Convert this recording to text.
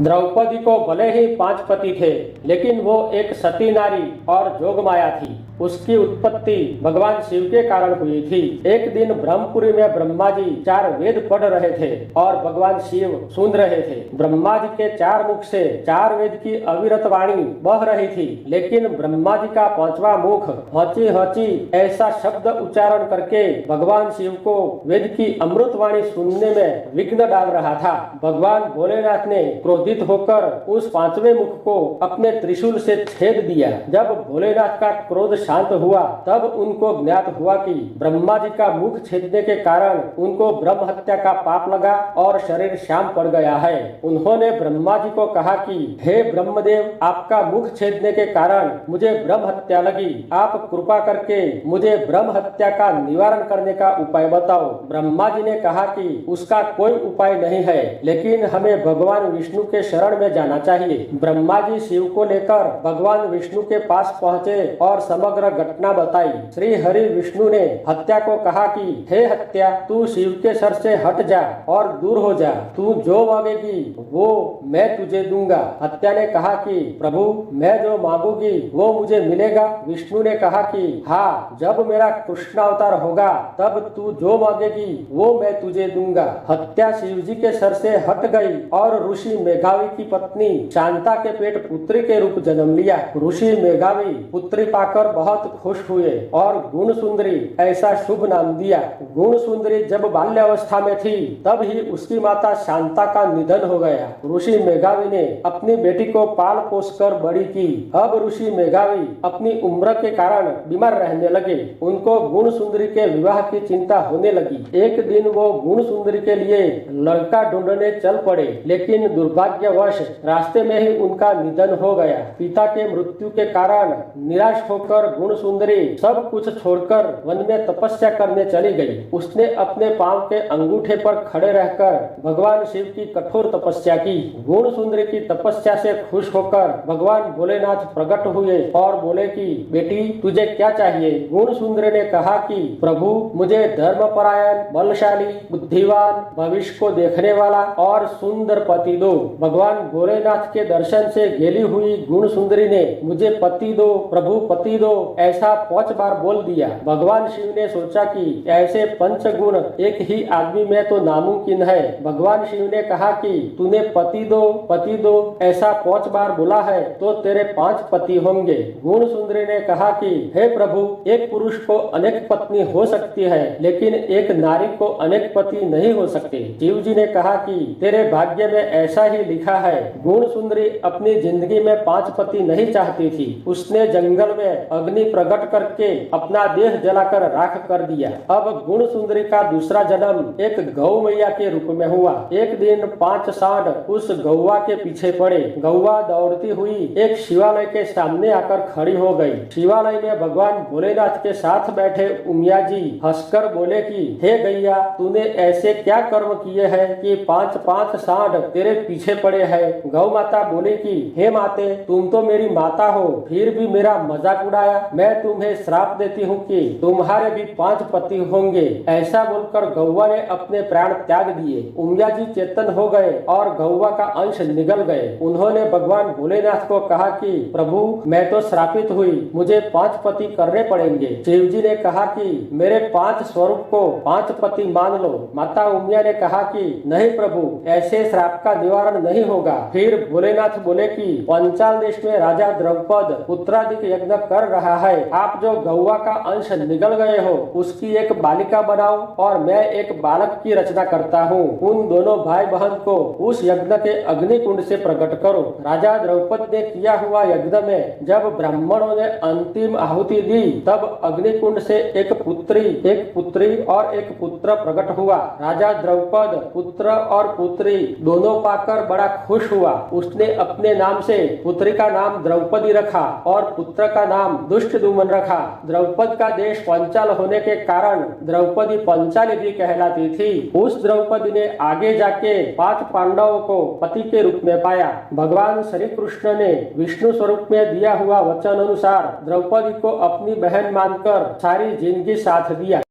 द्रौपदी को भले ही 5 पति थे, लेकिन वो एक सती नारी और जोगमाया थी। उसकी उत्पत्ति भगवान शिव के कारण हुई थी। एक दिन ब्रह्मपुरी में ब्रह्मा जी 4 वेद पढ़ रहे थे और भगवान शिव सुन रहे थे। ब्रह्मा जी के 4 मुख से 4 वेद की अविरत वाणी बह रही थी, लेकिन ब्रह्मा जी का 5वां मुख हची हची ऐसा शब्द उच्चारण करके भगवान शिव को वेद की अमृत वाणी सुनने में विघ्न डाल रहा था। भगवान भोलेनाथ ने क्रोधित होकर उस 5वें मुख को अपने त्रिशूल से छेद दिया। जब भोलेनाथ का क्रोध शांत हुआ, तब उनको ज्ञात हुआ कि ब्रह्मा जी का मुख छेदने के कारण उनको ब्रह्म हत्या का पाप लगा और शरीर श्याम पड़ गया है। उन्होंने ब्रह्मा जी को कहा कि हे ब्रह्मदेव, आपका मुख छेदने के कारण मुझे ब्रह्म हत्या लगी। आप कृपा करके मुझे ब्रह्म हत्या का निवारण करने का उपाय बताओ। ब्रह्मा जी ने कहा कि उसका कोई उपाय नहीं है, लेकिन हमें भगवान विष्णु के शरण में जाना चाहिए। ब्रह्मा जी शिव को लेकर भगवान विष्णु के पास पहुँचे और समग्र घटना बताई। श्री हरि विष्णु ने हत्या को कहा कि हे हत्या, तू शिव के सर से हट जा और दूर हो जा। तू जो मांगेगी वो मैं तुझे दूंगा। हत्या ने कहा कि प्रभु, मैं जो मांगूंगी वो मुझे मिलेगा। विष्णु ने कहा कि हाँ, जब मेरा कृष्ण अवतार होगा तब तू जो मांगेगी वो मैं तुझे दूंगा। हत्या शिव जी के सर से हट गई और ऋषि मेघावी की पत्नी शांता के पेट पुत्री के रूप जन्म लिया। ऋषि मेघावी पुत्री पाकर बहुत खुश हुए और गुण सुंदरी ऐसा शुभ नाम दिया। गुण सुंदरी जब बाल्यावस्था में थी, तब ही उसकी माता शांता का निधन हो गया। ऋषि मेघावी ने अपनी बेटी को पाल पोस कर बड़ी की। अब ऋषि मेघावी अपनी उम्र के कारण बीमार रहने लगे। उनको गुण सुंदरी के विवाह की चिंता होने लगी। एक दिन वो गुण सुंदरी के लिए लड़का ढूंढने चल पड़े, लेकिन दुर्भाग्यवश रास्ते में ही उनका निधन हो गया। पिता के मृत्यु के कारण निराश होकर गुण सुंदरी सब कुछ छोड़कर वन में तपस्या करने चली गई। उसने अपने पांव के अंगूठे पर खड़े रहकर भगवान शिव की कठोर तपस्या की। गुण सुंदरी की तपस्या से खुश होकर भगवान भोलेनाथ प्रकट हुए और बोले कि बेटी, तुझे क्या चाहिए? गुण सुंदरी ने कहा कि प्रभु, मुझे धर्मपरायण, बलशाली, बुद्धिमान, भविष्य को देखने वाला और सुंदर पति दो। भगवान भोलेनाथ के दर्शन से गेली हुई गुण सुंदरी ने मुझे पति दो प्रभु, पति दो ऐसा 5 बार बोल दिया। भगवान शिव ने सोचा कि ऐसे 5 गुण एक ही आदमी में तो नामुमकिन है। भगवान शिव ने कहा कि तूने पति दो ऐसा 5 बार बोला है तो तेरे 5 पति होंगे। गुण सुंदरी ने कहा कि हे प्रभु, एक पुरुष को अनेक पत्नी हो सकती है, लेकिन एक नारी को अनेक पति नहीं हो सकते। शिव जी ने कहा कि तेरे भाग्य में ऐसा ही लिखा है। गुण सुंदरी अपनी जिंदगी में 5 पति नहीं चाहती थी। उसने जंगल में अग्नि प्रकट करके अपना देह जलाकर राख कर दिया। अब गुण सुंदरी का दूसरा जन्म एक गौ मैया के रूप में हुआ। एक दिन 5 सांड उस गौवा के पीछे पड़े। गौवा दौड़ती हुई एक शिवालय के सामने आकर खड़ी हो गई। शिवालय में भगवान भोलेनाथ के साथ बैठे उमिया जी हंसकर बोले कि हे गैया, तूने ऐसे क्या कर्म किए हैं कि 5 सांड तेरे पीछे पड़े हैं? गौ माता बोली कि हे माते, तुम तो मेरी माता हो, फिर भी मेरा मजाक उड़ाया। मैं तुम्हें श्राप देती हूँ कि तुम्हारे भी 5 पति होंगे। ऐसा बोलकर गौवा ने अपने प्राण त्याग दिए। उमिया जी चेतन हो गए और गौवा का अंश निगल गए। उन्होंने भगवान भोलेनाथ को कहा कि प्रभु, मैं तो श्रापित हुई, मुझे 5 पति करने पड़ेंगे। शिव जी ने कहा कि मेरे 5 स्वरूप को 5 पति मान लो। माता उमिया ने कहा कि नहीं प्रभु, ऐसे श्राप का निवारण नहीं होगा। फिर भोलेनाथ बोले कि पंचाल देश में राजा द्रौपद पुत्रादिक यज्ञ कर रहा है। आप जो गौवा का अंश निगल गए हो, उसकी एक बालिका बनाओ और मैं एक बालक की रचना करता हूँ। उन दोनों भाई बहन को उस यज्ञ के अग्नि कुंड से प्रकट करो। राजा द्रौपद ने किया हुआ यज्ञ में जब ब्राह्मणों ने अंतिम आहुति दी, तब अग्नि कुंड से एक पुत्री और एक पुत्र प्रकट हुआ। राजा द्रौपद पुत्र और पुत्री दोनों पाकर बड़ा खुश हुआ। उसने अपने नाम से पुत्री का नाम द्रौपदी रखा और पुत्र का नाम दुष्टदुम्न रखा। द्रौपद का देश पंचाल होने के कारण द्रौपदी पंचाली भी कहलाती थी। उस द्रौपदी ने आगे जाके 5 पांडवों को पति के रूप में पाया। भगवान श्री कृष्ण ने विष्णु स्वरूप में दिया हुआ वचन अनुसार द्रौपदी को अपनी बहन मानकर सारी जिंदगी साथ दिया।